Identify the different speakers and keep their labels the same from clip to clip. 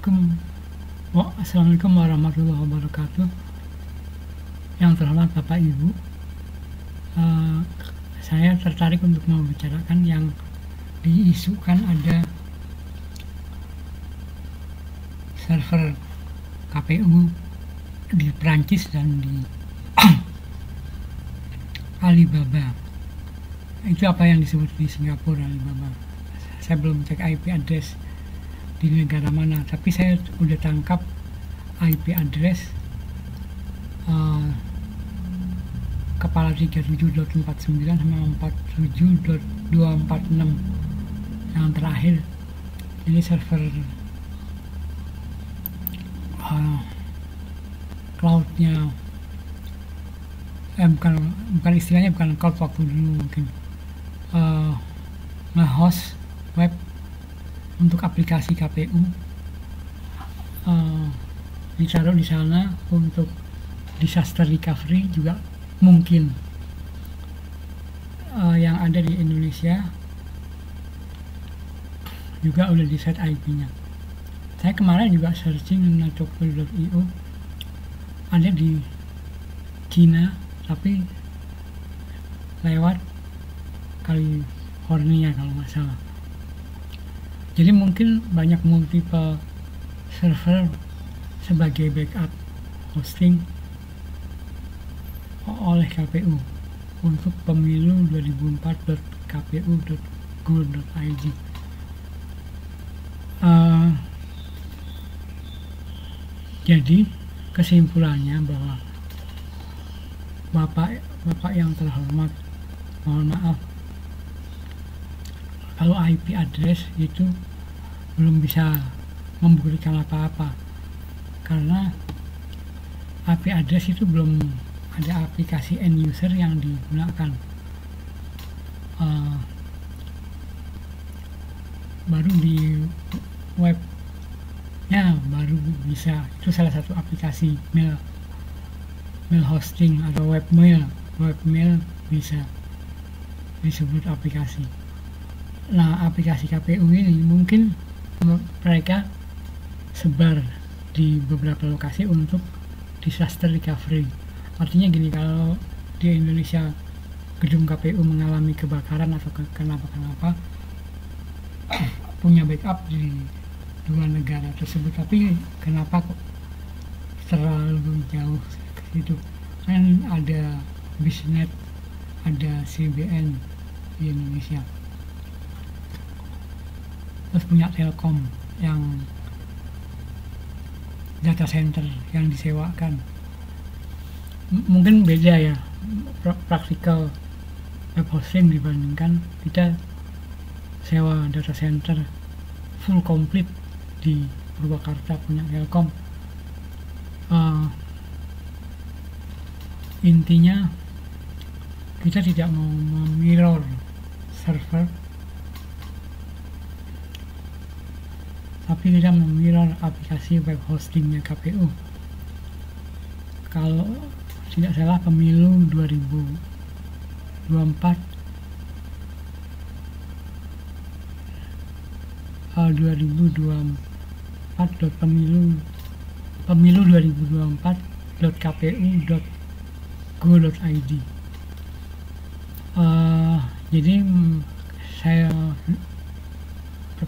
Speaker 1: Assalamualaikum warahmatullahi wabarakatuh. Yang terhormat Bapak Ibu, saya tertarik untuk membicarakan yang diisukan ada server KPU di Prancis dan di Alibaba. Itu apa yang disebut di Singapura, Alibaba. Saya belum cek IP address di negara mana, tapi saya udah tangkap IP address kepala 37.49 sama 47.246 yang terakhir. Ini server cloudnya, bukan istilahnya, bukan cloud waktu dulu, mungkin nge-host web untuk aplikasi KPU, ditaruh di sana untuk disaster recovery juga mungkin. Yang ada di Indonesia juga udah di set IP-nya. Saya kemarin juga searching natokpil.io, ada di Cina tapi lewat California kalau nggak salah. Jadi mungkin banyak multiple server sebagai backup hosting oleh KPU untuk pemilu 2004.kpu.go.id. Jadi kesimpulannya bahwa Bapak yang terhormat, mohon maaf kalau IP address itu belum bisa membuktikan apa-apa, karena IP address itu belum ada aplikasi end user yang digunakan. Baru di webnya baru bisa, itu salah satu aplikasi mail hosting atau webmail bisa disebut aplikasi. Nah, aplikasi KPU ini mungkin mereka sebar di beberapa lokasi untuk disaster recovery. Artinya gini, kalau di Indonesia gedung KPU mengalami kebakaran atau kenapa punya backup di dua negara tersebut, tapi kenapa kok terlalu jauh ke situ? Kan ada Bisnet, ada CBN di Indonesia, terus punya Telkom yang data center yang disewakan. Mungkin beda ya praktikal web hosting dibandingkan kita sewa data center full complete di Purwakarta punya Telkom. Intinya kita tidak mau mirror server, tapi kita mirror aplikasi web hostingnya KPU. Kalau tidak salah pemilu 2024 pemilu 2024.kpu.go.id. Jadi saya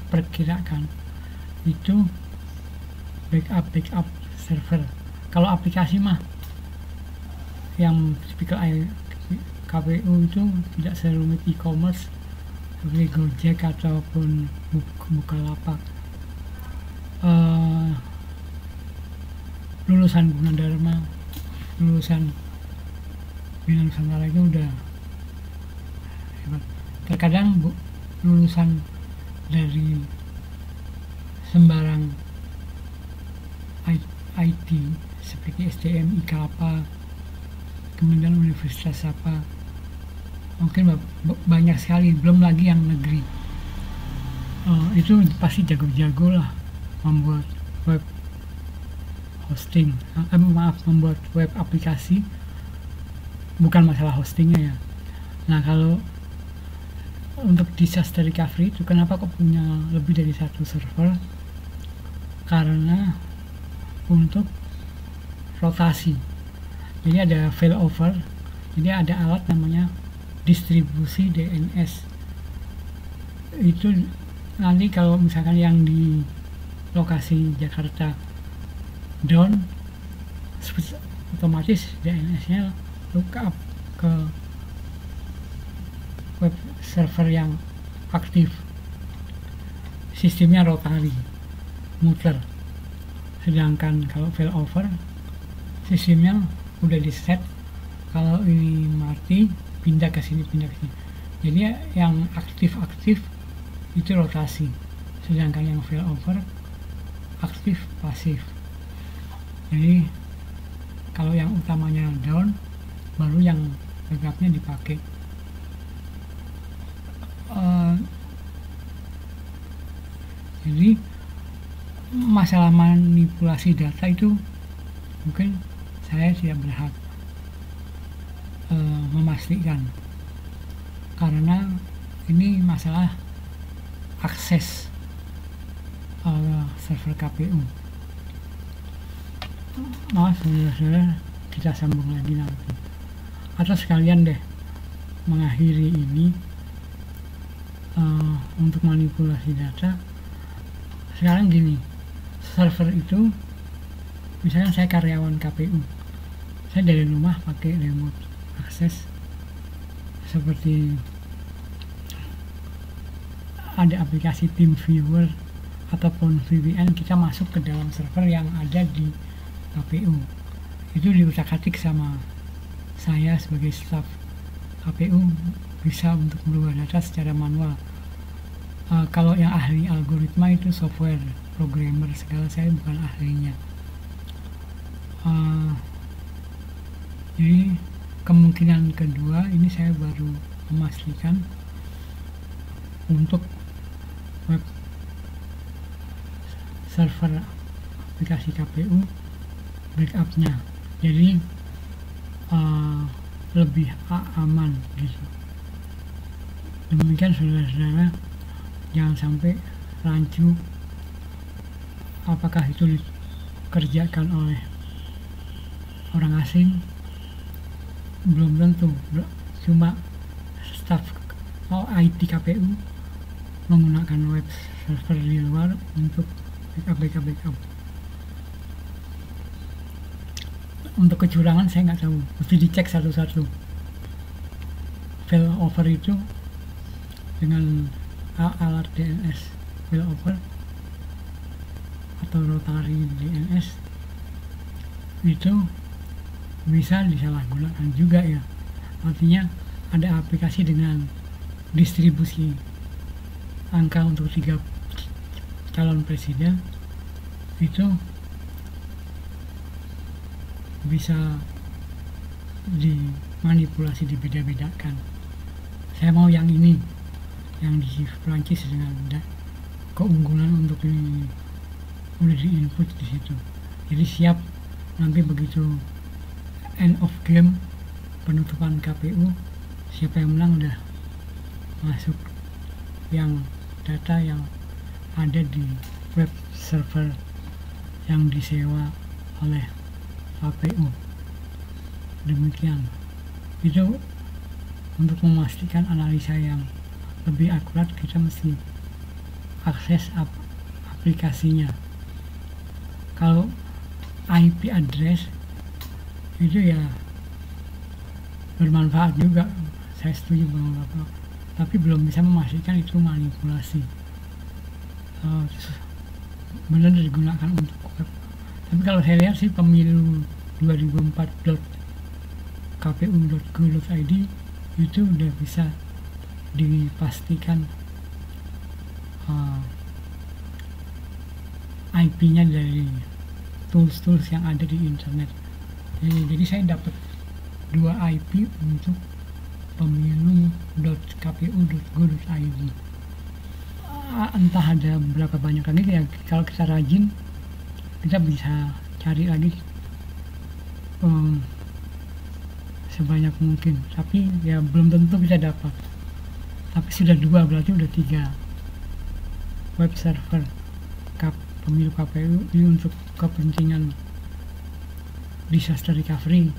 Speaker 1: perkirakan itu backup server. Kalau aplikasi mah yang tipikal KPU itu tidak serumit e-commerce seperti Gojek ataupun Bukalapak. Lulusan Gunadarma, lulusan Bina Nusantara itu udah hebat. Terkadang lulusan dari sembarang IT seperti STM, IKAPA, kemudian universitas apa, mungkin banyak sekali, belum lagi yang negeri. Itu pasti jago-jago lah membuat web hosting, membuat web aplikasi, bukan masalah hostingnya ya. Nah, kalau untuk disaster recovery itu kenapa kok punya lebih dari satu server? karena untuk rotasi. Jadi ada failover, jadi ada alat namanya distribusi DNS. Itu nanti kalau misalkan yang di lokasi Jakarta down, otomatis DNS-nya lookup ke web server yang aktif. Sistemnya rotari, muter. Sedangkan kalau failover, sistemnya udah di set, kalau ini mati pindah ke sini, pindah ke sini. Jadi yang aktif itu rotasi, sedangkan yang failover aktif pasif. Jadi kalau yang utamanya down, baru yang backupnya dipakai. Jadi masalah manipulasi data itu mungkin saya tidak berhak memastikan, karena ini masalah akses server KPU. Maaf saudara-saudara, kita sambung lagi nanti, atau sekalian deh mengakhiri ini. Untuk manipulasi data sekarang gini, server itu misalnya saya karyawan KPU, saya dari rumah pakai remote akses, seperti ada aplikasi TeamViewer ataupun VPN, kita masuk ke dalam server yang ada di KPU. Itu diutak-atik sama saya sebagai staf KPU, bisa untuk merubah data secara manual. Kalau yang ahli algoritma itu software programmer segala, saya bukan ahlinya. Jadi kemungkinan kedua ini saya baru memastikan untuk web server aplikasi KPU backupnya, jadi lebih aman gitu. Demikian saudara-saudara, jangan sampai rancu. Apakah itu dikerjakan oleh orang asing? Belum tentu, cuma staf IT KPU menggunakan web server di luar untuk backup. Untuk kecurangan saya nggak tahu, mesti dicek satu-satu. Failover itu dengan alat DNS failover atau rotary DNS itu bisa disalahgunakan juga ya. Artinya ada aplikasi dengan distribusi angka untuk 3 calon presiden, itu bisa dimanipulasi, dibeda-bedakan. Saya mau yang ini, yang di Prancis dengan keunggulan untuk ini udah diinput di situ. Jadi siap nanti begitu end of game, penutupan KPU, siapa yang menang udah masuk yang data yang ada di web server yang disewa oleh KPU. Demikian. Itu untuk memastikan analisa yang lebih akurat, kita mesti akses aplikasinya. Kalau IP address itu ya bermanfaat juga, saya setuju bermanfaat, tapi belum bisa memastikan itu manipulasi. Benar digunakan untuk web. Tapi kalau saya lihat sih pemilu 2004.kpu.go.id itu udah bisa dipastikan IP-nya dari tools yang ada di internet. Jadi saya dapat 2 IP untuk pemilu.kpu.go.id. Entah ada berapa banyak lagi ya, kalau kita rajin kita bisa cari lagi sebanyak mungkin, tapi ya belum tentu kita dapat. Tapi sudah 2 berarti udah 3 web server pemilu KPU ini untuk kepentingan disaster recovery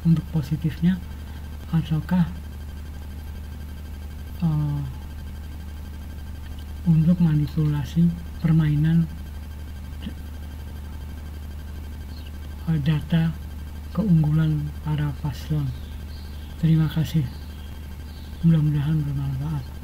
Speaker 1: untuk positifnya, ataukah untuk manipulasi permainan data keunggulan para paslon. Terima kasih, mudah-mudahan bermanfaat.